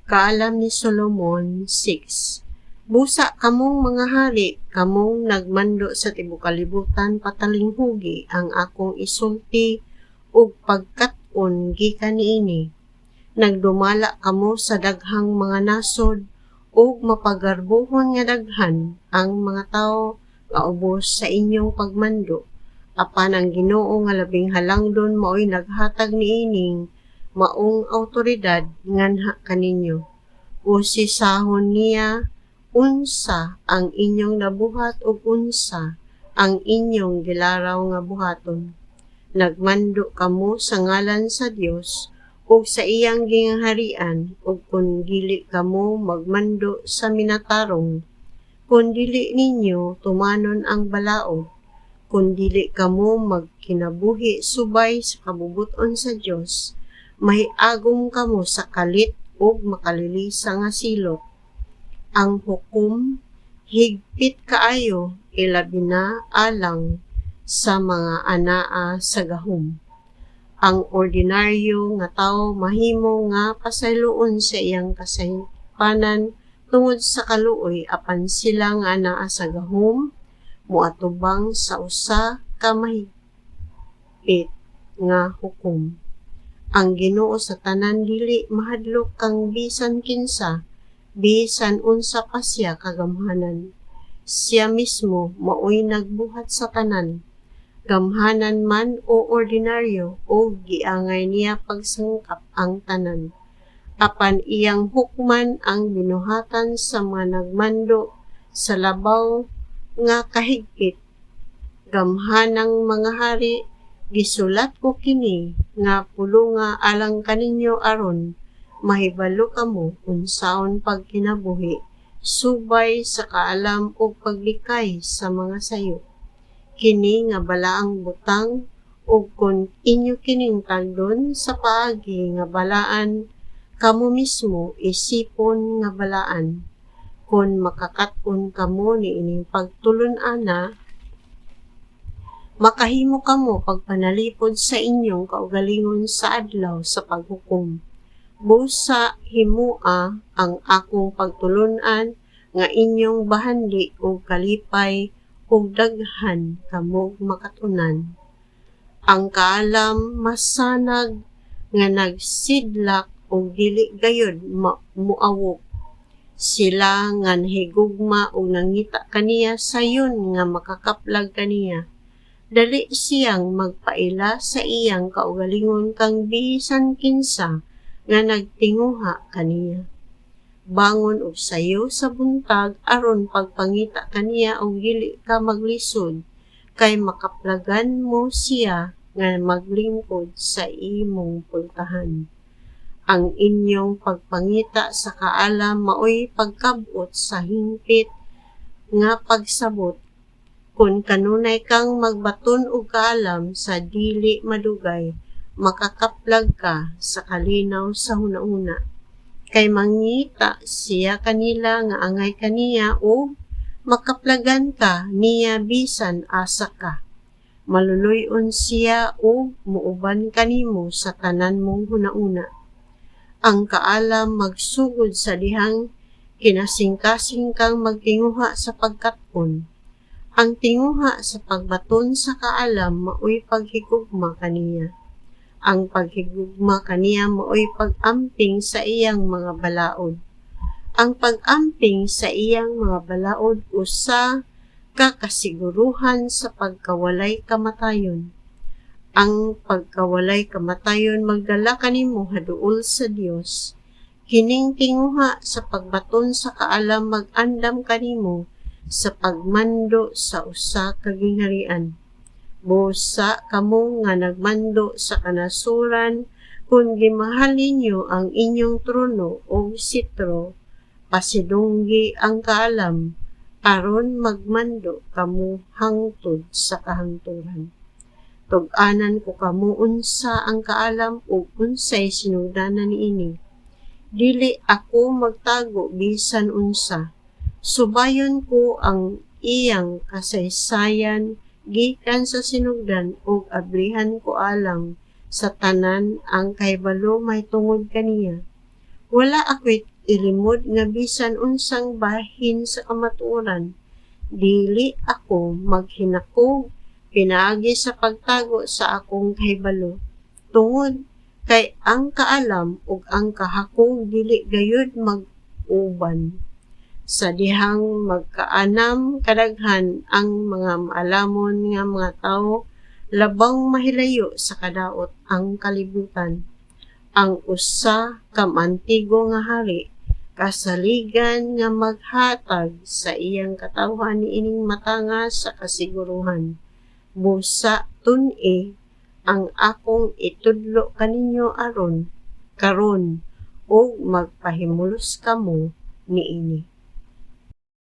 Kaalam ni Solomon 6. Busa kamong mga hari, kamong nagmando sa tibuok kalibutan patalinghugi ang akong isulti ug pagkat-on gikan niini. Nagdumala kamo sa daghang mga nasod ug mapagarbuhon nga daghan ang mga tawo nga ubos sa inyong pagmando. Apan ang Ginoo nga labing halangdon maoy naghatag niining maong awtoridad nganha kaninyo. Usisahon niya unsa ang inyong nabuhat ug unsa ang inyong gilaraw nga buhaton. Nagmando kamo sa ngalan sa Dios ug sa iyang gingharian ug kun dili kamo magmando sa minatarong, kun dili ninyo tumanon ang balaod, kun dili kamo magkinabuhi subay sa kabubut-on sa Dios, mahiagom kamo sa kalit ug makalilisa nga silot. Ang hukom higpit kaayo ilabi na alang sa mga anaa sa gahom. Ang ordinaryo nga tawo mahimo nga pasayloon sa iyang kasaypanan tungod sa kaluoy apan sila nga anaa sa gahom moatubang sa usa ka mahigpit nga hukom. Ang Ginoo sa tanan dili mahadlok kang bisan kinsa, bisan unsa pa siya kagamhanan. Siya mismo maoy nagbuhat sa tanan, gamhanan man o ordinaryo o giangay niya pagsangkap ang tanan. Apan iyang hukman ang binuhatan sa mga nagmando sa labaw nga kahigpit. Gamhanang mga hari, gisulat ko kini nga pulonga alang kaninyo aron mahibalo kamo unsaon pagkinabuhi subay sa kaalam ug paglikay sa mga sayo. Kini nga balaang butang ug kun inyo kining tagdon sa paagi nga balaan, kamo mismo isipon nga balaan. Kun makakat-on kamo niining pagtulon-ana, makahimo kamo pagpanalipod sa inyong kaugalingon sa adlaw sa paghukom. Busa himoa ang akong pagtulon-an nga inyong bahandi o kalipay ug daghan kamog makatunan. Ang kaalam masanag nga nagsidlak ug dili gayud muawok. Sila nga nahigugma ug nangita kaniya sayon nga makakaplag kaniya. Dali siyang magpaila sa iyang kaugalingon kang bisan kinsa nga nagtinguha kaniya. Bangon og sayo sa buntag aron pagpangita kaniya og dili ka maglisod, kay makaplagan mo siya nga maglingkod sa imong pultahan. Ang inyong pagpangita sa kaalam maoy pagkabot sa hingpit nga pagsabot. Kung kanunay kang magbaton og kaalam sa dili madugay, makakaplag ka sa kalinaw sa hunahuna. Kay mangita siya kanila nga angay kaniya o makaplagan ka niya bisan asa ka. Maluluyon siya o muuban kanimo sa tanan mong hunahuna. Ang kaalam magsugod sa dihang kinasingkasing kang magtinguha sa pagkat-on. Ang tinguha sa pagbaton sa kaalam maoy paghigugma kaniya. Ang paghigugma kaniya maoy pag-amping sa iyang mga balaod. Ang pag-amping sa iyang mga balaod usa ka kasiguruhan sa pagkawalay kamatayon. Ang pagkawalay kamatayon magdala kanimo haduol sa Dios. Kining tinguha sa pagbaton sa kaalam mag-andam kanimo sa pagmando sa usa ka gingharian. Busa kamo nga nagmando sa kanasuran kung gimahal ninyo ang inyong trono o sitro, pasidunggi ang kaalam aron magmando kamo hangtod sa kahangturan. Tug-anan ko kamo unsa ang kaalam ug unsay sinugdanan niini. Dili ako magtago bisan unsa. Subayon ko ang iyang kasaysayan gikan sa sinugdan ug ablihan ko alang sa tanan ang kahibalo may tungod kaniya. Wala ako'y ilimod nga bisan unsang bahin sa kamatuoran, dili ako maghinakog pinaagi sa pagtago sa akong kahibalo, tungod kay ang kaalam ug ang kahakog dili gayud mag-uban. Sa dihang magkaanam kadaghan ang mga maalamon nga mga tawo, labang mahilayo sa kadaot ang kalibutan. Ang usa ka antigo nga hari kasaligan nga maghatag sa iyang katawhan niining matanga sa kasiguruhan. Busa tun-i ang akong itudlo kaninyo karon ug magpahimulos kamo niini.